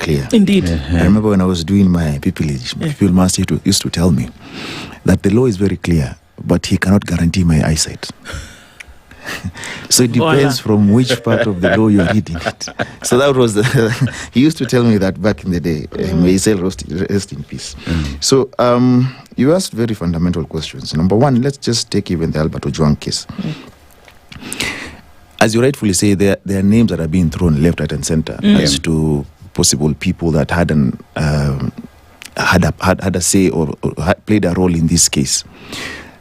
clear. Indeed. I remember when I was doing my pupillage, my pupil master used to tell me that the law is very clear, but he cannot guarantee my eyesight. So it depends from which part of the law you're reading it. So that was he used to tell me that back in the day. May he rest in peace. So you asked very fundamental questions. Number one, let's just take even the Albert Ojwang case. As you rightfully say, there are names that are being thrown left, right, and center as to possible people that had a say or played a role in this case.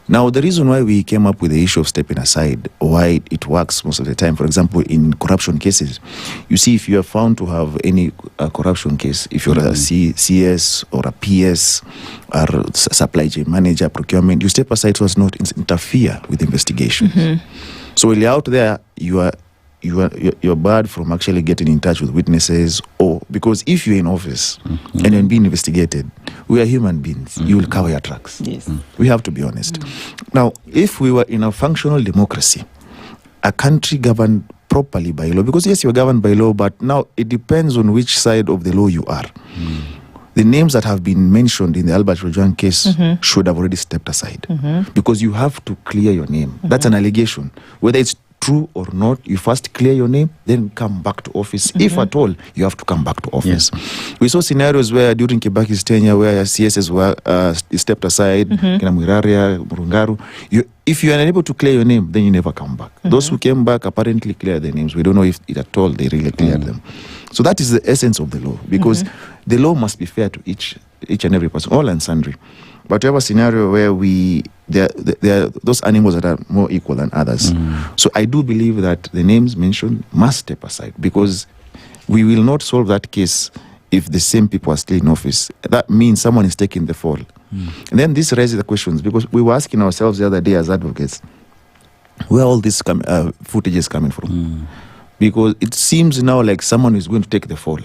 Now, the reason why we came up with the issue of stepping aside, why it works most of the time, for example, in corruption cases, you see, if you are found to have any corruption case, if you're a CS or a PS or supply chain manager, procurement, you step aside so as not interfere with investigations. So while you're out there, you're barred from actually getting in touch with witnesses, or because if you're in office and you're being investigated, we are human beings. You will cover your tracks. Yes. We have to be honest. Now, if we were in a functional democracy, a country governed properly by law, because yes, you're governed by law, but now it depends on which side of the law you are. The names that have been mentioned in the Albert Ojwang case should have already stepped aside, because you have to clear your name. That's an allegation. Whether it's true or not, you first clear your name, then come back to office. If at all, you have to come back to office. We saw scenarios where during Kibaki's tenure, where CSs were stepped aside, Kina Mwiraria, Murungaru. If you are unable to clear your name, then you never come back. Those who came back apparently cleared their names. We don't know if at all they really cleared them. So that is the essence of the law, because the law must be fair to each and every person, all and sundry. But we have a scenario where there are those animals that are more equal than others. So I do believe that the names mentioned must step aside, because we will not solve that case if the same people are still in office. That means someone is taking the fall. And then this raises the questions, because we were asking ourselves the other day as advocates, where all this footage is coming from? Because it seems now like someone is going to take the fall.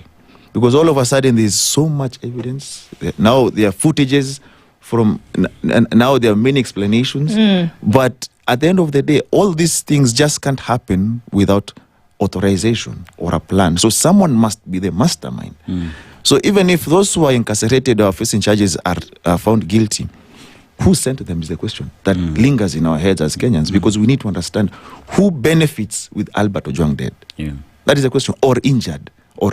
Because all of a sudden there's so much evidence. Now there are footages from, and now there are many explanations. But at the end of the day, all these things just can't happen without authorization or a plan. So someone must be the mastermind. So even if those who are incarcerated or facing charges are found guilty, who sent them is the question that lingers in our heads as Kenyans, because we need to understand who benefits with Albert Ojwang dead. That is the question, or injured, or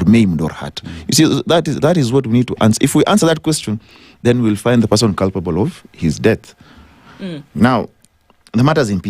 maimed, or hurt. You see, that is what we need to answer. If we answer that question, then we'll find the person culpable of his death. Now, the matter's impeachment.